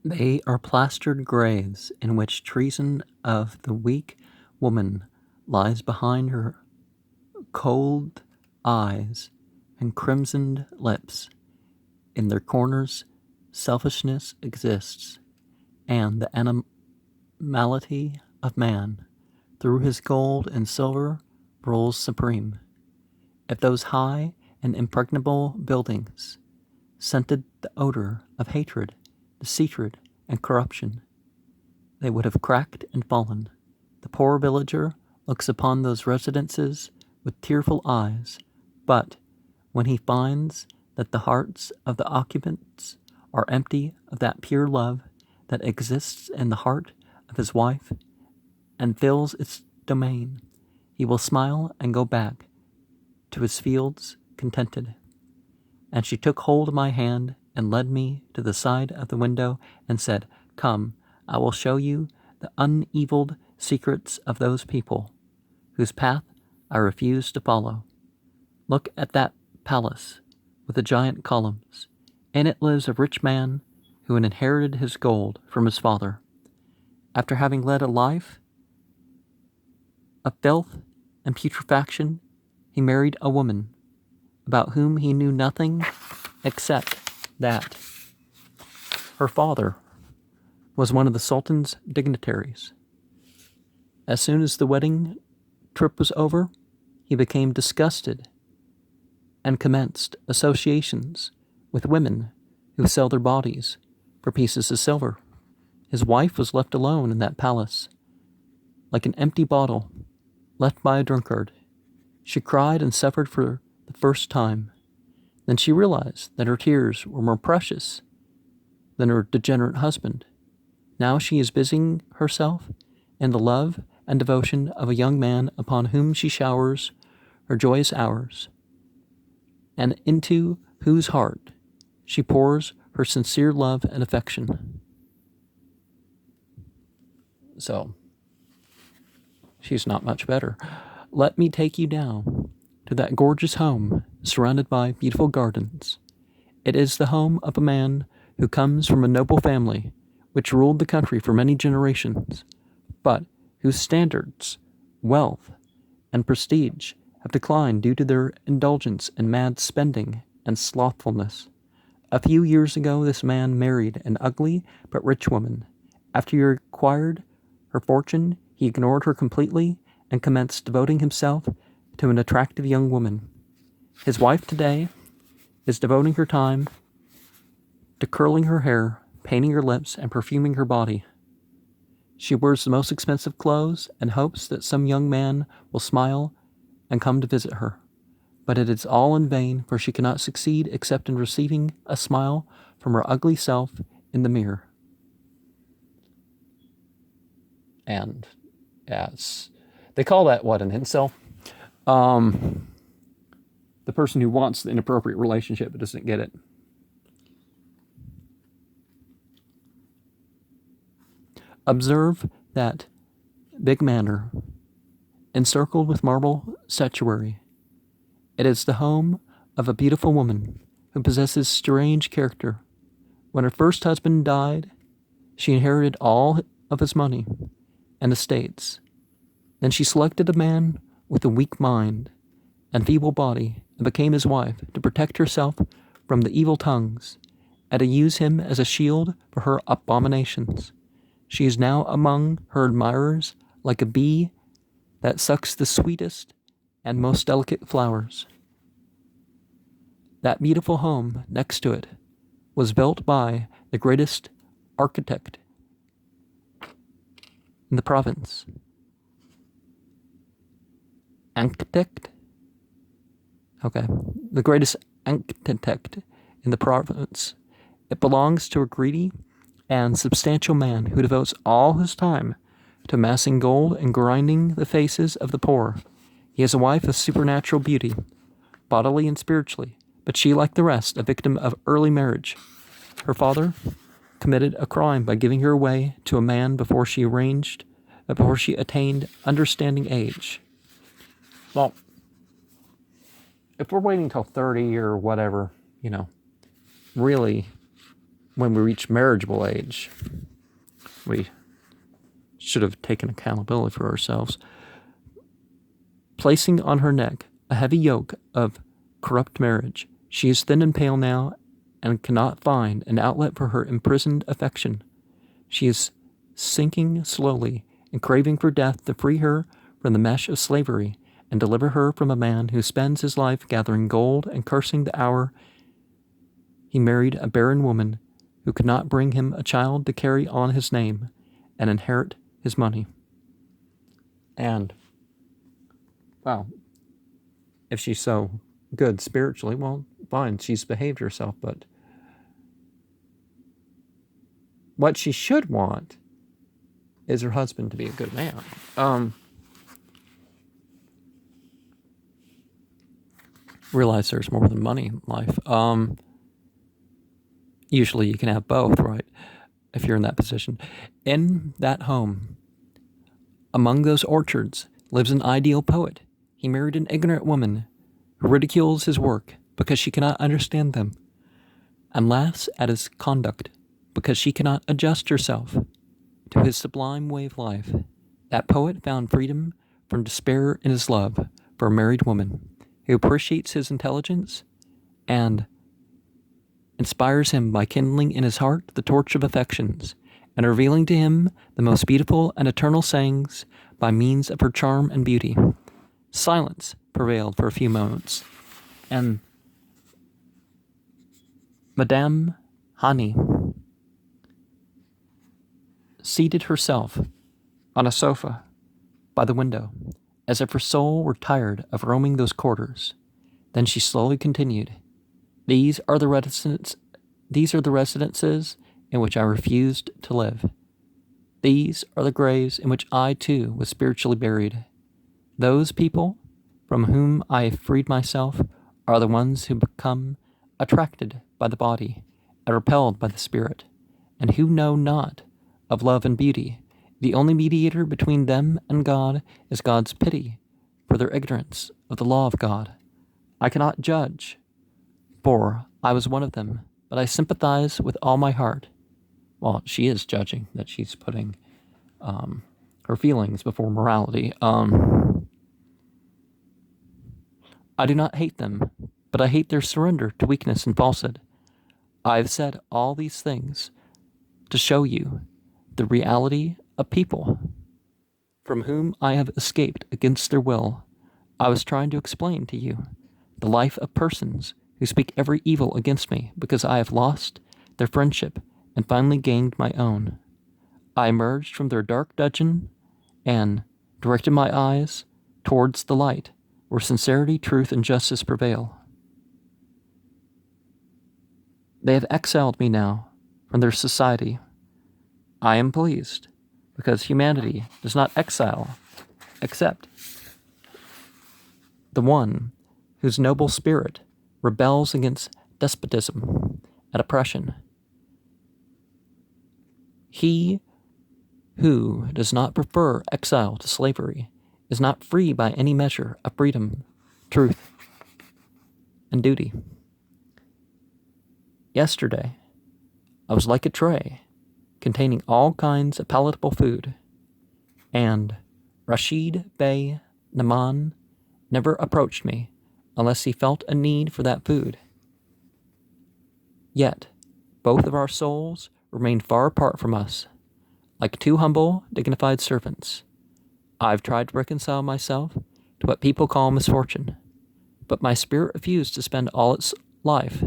They are plastered graves in which treason of the weak woman lies behind her cold eyes and crimsoned lips. In their corners, selfishness exists, and the animality of man, through his gold and silver, rules supreme. If those high and impregnable buildings scented the odor of hatred, deceit, and corruption, they would have cracked and fallen. The poor villager looks upon those residences with tearful eyes, but when he finds that the hearts of the occupants are empty of that pure love that exists in the heart of his wife and fills its domain, he will smile and go back to his fields contented. And she took hold of my hand and led me to the side of the window and said, "Come, I will show you the uneviled secrets of those people, whose path I refuse to follow. Look at that palace with the giant columns. In it lives a rich man who had inherited his gold from his father. After having led a life of filth and putrefaction, he married a woman about whom he knew nothing except that her father was one of the Sultan's dignitaries. As soon as the wedding trip was over, he became disgusted and commenced associations with women who sell their bodies for pieces of silver. His wife was left alone in that palace, like an empty bottle left by a drunkard. She cried and suffered for the first time. Then she realized that her tears were more precious than her degenerate husband. Now she is busying herself in the love and devotion of a young man upon whom she showers her joyous hours, and into whose heart she pours her sincere love and affection." So, she's not much better. "Let me take you down to that gorgeous home surrounded by beautiful gardens. It is the home of a man who comes from a noble family which ruled the country for many generations, but whose standards, wealth, and prestige have declined due to their indulgence in mad spending and slothfulness. A few years ago this man married an ugly but rich woman. After he acquired her fortune, he ignored her completely and commenced devoting himself to an attractive young woman. His wife today is devoting her time to curling her hair, painting her lips, and perfuming her body. She wears the most expensive clothes and hopes that some young man will smile and come to visit her. But it is all in vain, for she cannot succeed except in receiving a smile from her ugly self in the mirror." And yes, they call that what, an incel? The person who wants the inappropriate relationship but doesn't get it. Observe that big manor, encircled with marble statuary. It is the home of a beautiful woman who possesses strange character. When her first husband died, she inherited all of his money and estates. Then she selected a man with a weak mind and feeble body and became his wife to protect herself from the evil tongues and to use him as a shield for her abominations. She is now among her admirers like a bee that sucks the sweetest and most delicate flowers. That beautiful home next to it was built by the greatest architect in the province. Architect? Okay. The greatest architect in the province. It belongs to a greedy and substantial man who devotes all his time to amassing gold and grinding the faces of the poor. He has a wife of supernatural beauty, bodily and spiritually, but she, like the rest, a victim of early marriage. Her father committed a crime by giving her away to a man before she attained understanding age. Well, if we're waiting till 30 or whatever, really, when we reach marriageable age, we should have taken accountability for ourselves, placing on her neck a heavy yoke of corrupt marriage. She is thin and pale now, and cannot find an outlet for her imprisoned affection. She is sinking slowly and craving for death to free her from the mesh of slavery and deliver her from a man who spends his life gathering gold and cursing the hour he married a barren woman who could not bring him a child to carry on his name and inherit his money. And, wow, if she's so good spiritually, well, fine, she's behaved herself, but what she should want is her husband to be a good man. Realize there's more than money in life. Usually you can have both, right? If you're in that position. In that home, among those orchards, lives an ideal poet. He married an ignorant woman who ridicules his work because she cannot understand them, and laughs at his conduct because she cannot adjust herself to his sublime way of life. That poet found freedom from despair in his love for a married woman who appreciates his intelligence and inspires him by kindling in his heart the torch of affections and revealing to him the most beautiful and eternal sayings by means of her charm and beauty. Silence prevailed for a few moments, and Madame Hanie seated herself on a sofa by the window, as if her soul were tired of roaming those quarters. Then she slowly continued, These are the residences in which I refused to live. These are the graves in which I, too, was spiritually buried. Those people from whom I have freed myself are the ones who become attracted by the body and repelled by the spirit, and who know not of love and beauty. The only mediator between them and God is God's pity for their ignorance of the law of God. I cannot judge, for I was one of them, but I sympathize with all my heart. Well, she is judging that she's putting her feelings before morality. I do not hate them, but I hate their surrender to weakness and falsehood. I have said all these things to show you the reality of people from whom I have escaped against their will. I was trying to explain to you the life of persons who speak every evil against me because I have lost their friendship and finally gained my own. I emerged from their dark dungeon and directed my eyes towards the light where sincerity, truth, and justice prevail. They have exiled me now from their society. I am pleased, because humanity does not exile except the one whose noble spirit rebels against despotism and oppression. He who does not prefer exile to slavery is not free by any measure of freedom, truth, and duty. Yesterday, I was like a tray containing all kinds of palatable food, and Rashid Bey Naman never approached me unless he felt a need for that food. Yet, both of our souls remained far apart from us, like two humble, dignified servants. I've tried to reconcile myself to what people call misfortune, but my spirit refused to spend all its life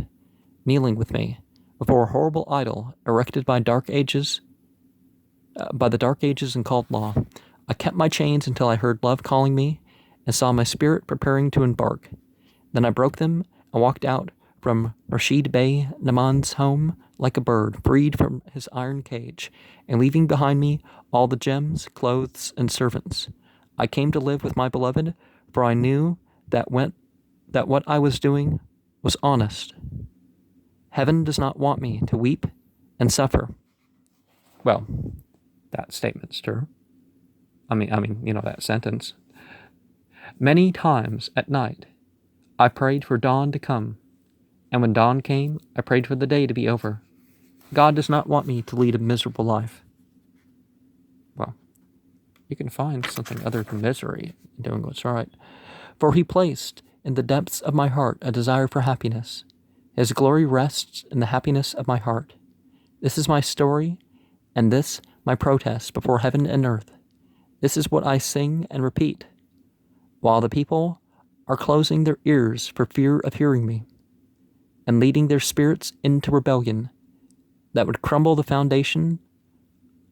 kneeling with me before a horrible idol erected by the dark ages and called law. I kept my chains until I heard love calling me and saw my spirit preparing to embark. Then I broke them and walked out from Rashid Bey Naman's home like a bird freed from his iron cage, and leaving behind me all the gems, clothes, and servants. I came to live with my beloved, for I knew that what I was doing was honest. Heaven does not want me to weep and suffer. Well, that statement's true. That sentence. Many times at night, I prayed for dawn to come, and when dawn came, I prayed for the day to be over. God does not want me to lead a miserable life. Well, you can find something other than misery in doing what's right. For he placed in the depths of my heart a desire for happiness. His glory rests in the happiness of my heart. This is my story, and this my protest before heaven and earth. This is what I sing and repeat, while the people are closing their ears for fear of hearing me, and leading their spirits into rebellion that would crumble the foundation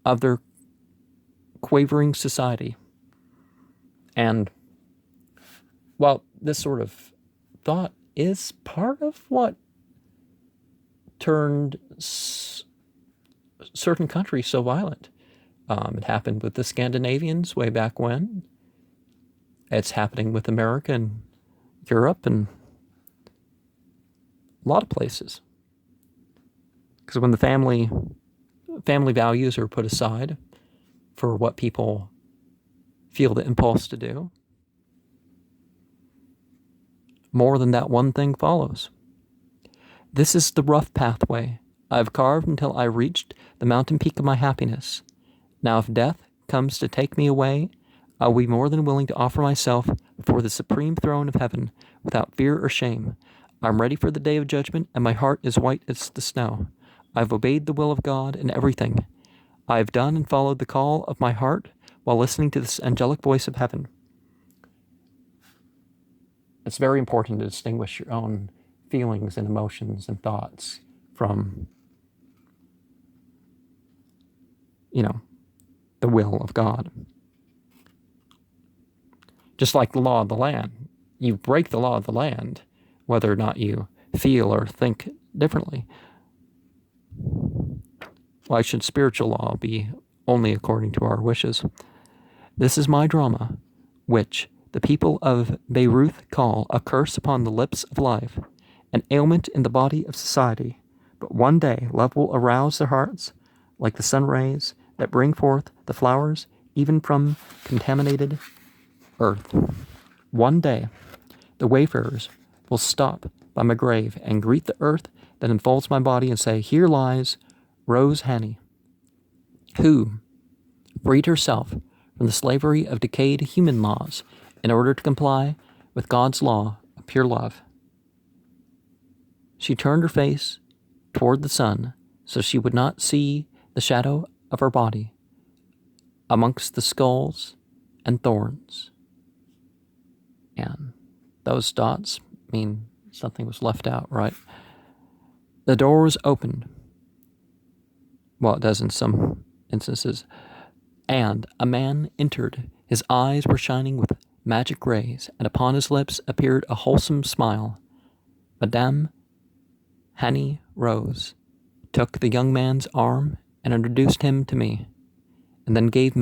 of their quavering society. And while this sort of thought is part of what turned certain countries so violent, it happened with the Scandinavians way back when. It's happening with America and Europe and a lot of places. Because when the family values are put aside for what people feel the impulse to do, more than that one thing follows. This is the rough pathway I've carved until I reached the mountain peak of my happiness. Now if death comes to take me away, I'll be more than willing to offer myself before the supreme throne of heaven without fear or shame. I'm ready for the day of judgment, and my heart is white as the snow. I've obeyed the will of God in everything. I have done and followed the call of my heart while listening to this angelic voice of heaven. It's very important to distinguish your own feelings and emotions and thoughts from, the will of God. Just like the law of the land. You break the law of the land, whether or not you feel or think differently. Why should spiritual law be only according to our wishes? This is my drama, which the people of Beirut call a curse upon the lips of life, an ailment in the body of society. But one day love will arouse their hearts like the sun rays that bring forth the flowers even from contaminated earth. One day the wayfarers will stop by my grave and greet the earth that enfolds my body and say, "Here lies Rose Hanie, who freed herself from the slavery of decayed human laws in order to comply with God's law of pure love. She turned her face toward the sun so she would not see the shadow of her body amongst the skulls and thorns." And those dots mean something was left out, right? The door was opened. Well, it does in some instances. And a man entered. His eyes were shining with magic rays, and upon his lips appeared a wholesome smile. Madame Hanie rose, took the young man's arm, and introduced him to me, and then gave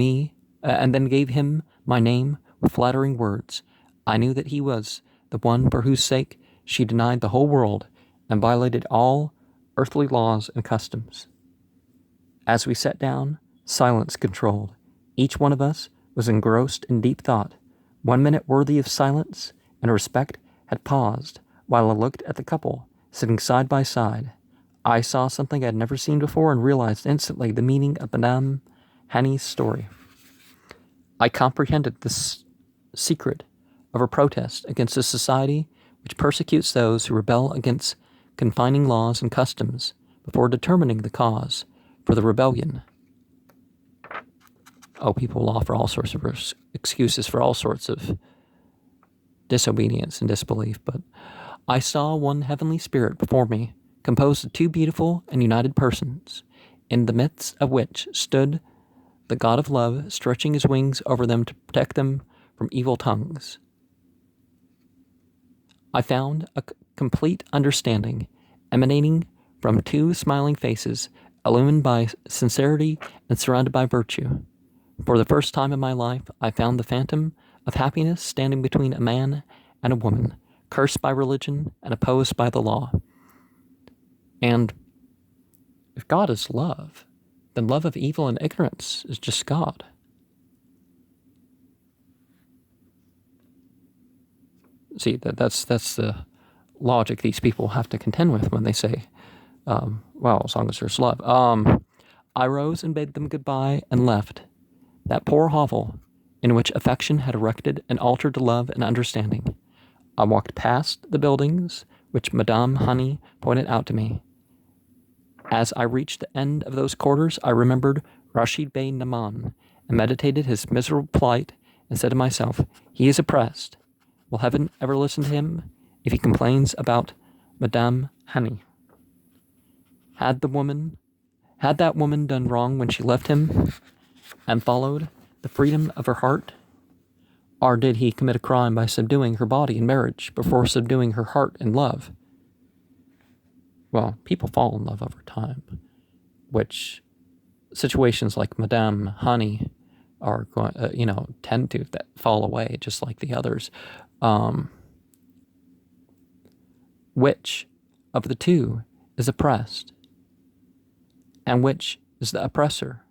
him my name with flattering words. I knew that he was the one for whose sake she denied the whole world and violated all earthly laws and customs. As we sat down, silence controlled. Each one of us was engrossed in deep thought. 1 minute worthy of silence and respect had paused while I looked at the couple sitting side by side. I saw something I had never seen before and realized instantly the meaning of Madame Hanie's story. I comprehended the secret of her protest against a society which persecutes those who rebel against confining laws and customs before determining the cause for the rebellion. People will offer all sorts of excuses for all sorts of disobedience and disbelief, but I saw one heavenly spirit before me, composed of two beautiful and united persons, in the midst of which stood the God of love, stretching his wings over them to protect them from evil tongues. I found a complete understanding emanating from two smiling faces, illumined by sincerity and surrounded by virtue. For the first time in my life, I found the phantom of happiness standing between a man and a woman, cursed by religion and opposed by the law. And if God is love, then love of evil and ignorance is just God. See, that's the logic these people have to contend with when they say well, as long as there's love. I rose and bade them goodbye and left that poor hovel in which affection had erected an altar to love and understanding. I walked past the buildings which Madame Hanie pointed out to me. As I reached the end of those quarters, I remembered Rashid Bey Naman and meditated his miserable plight and said to myself, he is oppressed. Will heaven ever listen to him if he complains about Madame Hanie? Had that woman done wrong when she left him and followed the freedom of her heart? Or did he commit a crime by subduing her body in marriage before subduing her heart in love? Well, people fall in love over time, which situations like Madame Hanie are going, tend to fall away just like the others. Which of the two is oppressed? And which is the oppressor?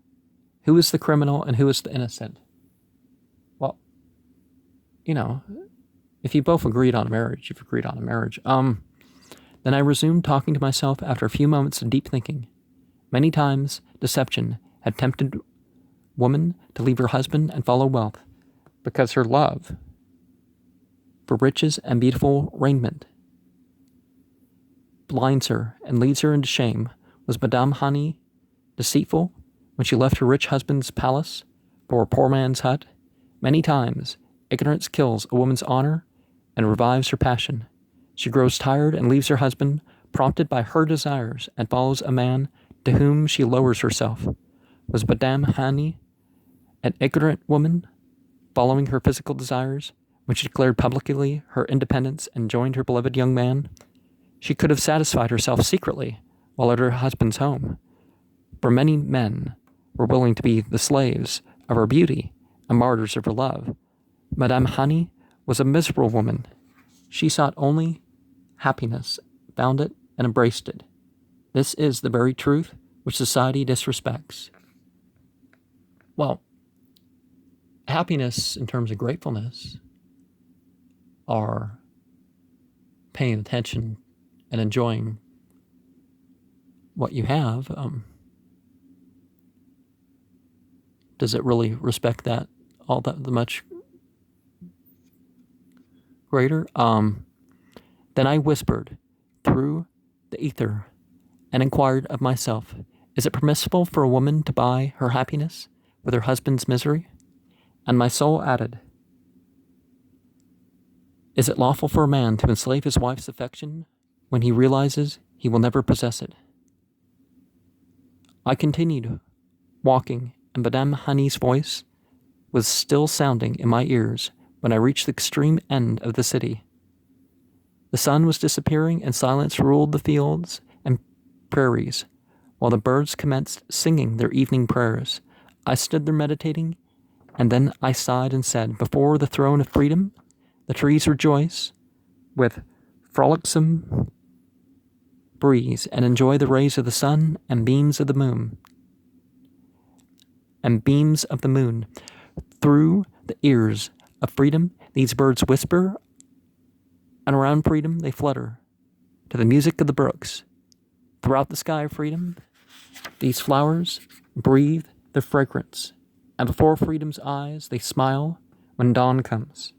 Who is the criminal and who is the innocent? Well, if you both agreed on a marriage, you've agreed on a marriage. Then I resumed talking to myself after a few moments of deep thinking. Many times, deception had tempted woman to leave her husband and follow wealth, because her love for riches and beautiful raiment blinds her and leads her into shame. Was Madame Hanie deceitful when she left her rich husband's palace for a poor man's hut? Many times, ignorance kills a woman's honor and revives her passion. She grows tired and leaves her husband, prompted by her desires, and follows a man to whom she lowers herself. Was Madame Hanie an ignorant woman, following her physical desires, when she declared publicly her independence and joined her beloved young man? She could have satisfied herself secretly while at her husband's home, for many men were willing to be the slaves of her beauty and martyrs of her love. Madame Hanie was a miserable woman. She sought only happiness, found it, and embraced it. This is the very truth which society disrespects. Well, happiness in terms of gratefulness are paying attention and enjoying what you have. Does it really respect that all that much greater? Then I whispered through the ether and inquired of myself, is it permissible for a woman to buy her happiness with her husband's misery? And my soul added, is it lawful for a man to enslave his wife's affection when he realizes he will never possess it? I continued walking, and Madame Hanie's voice was still sounding in my ears when I reached the extreme end of the city. The sun was disappearing, and silence ruled the fields and prairies, while the birds commenced singing their evening prayers. I stood there meditating, and then I sighed and said, before the throne of freedom, the trees rejoice with frolicsome breeze and enjoy the rays of the sun and beams of the moon. Through the ears of freedom, these birds whisper, and around freedom they flutter to the music of the brooks. Throughout the sky of freedom, these flowers breathe their fragrance, and before freedom's eyes they smile when dawn comes.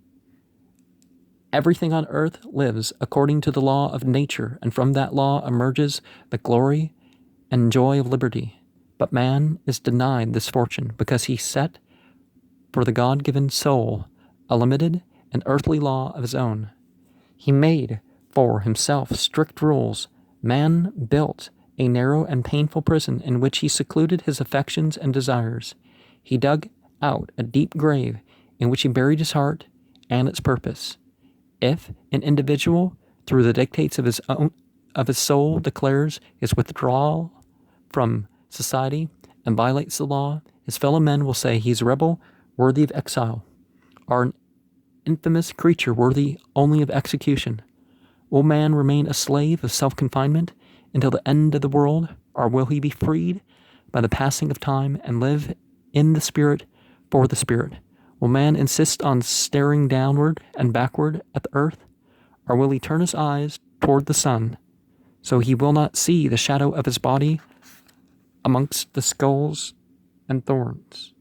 Everything on earth lives according to the law of nature, and from that law emerges the glory and joy of liberty. But man is denied this fortune because he set for the God-given soul a limited and earthly law of his own. He made for himself strict rules. Man built a narrow and painful prison in which he secluded his affections and desires. He dug out a deep grave in which he buried his heart and its purpose. If an individual, through the dictates of his soul, declares his withdrawal from society and violates the law, his fellow men will say he is a rebel worthy of exile, or an infamous creature worthy only of execution. Will man remain a slave of self-confinement until the end of the world, or will he be freed by the passing of time and live in the spirit for the spirit? Will man insist on staring downward and backward at the earth, or will he turn his eyes toward the sun so he will not see the shadow of his body amongst the skulls and thorns.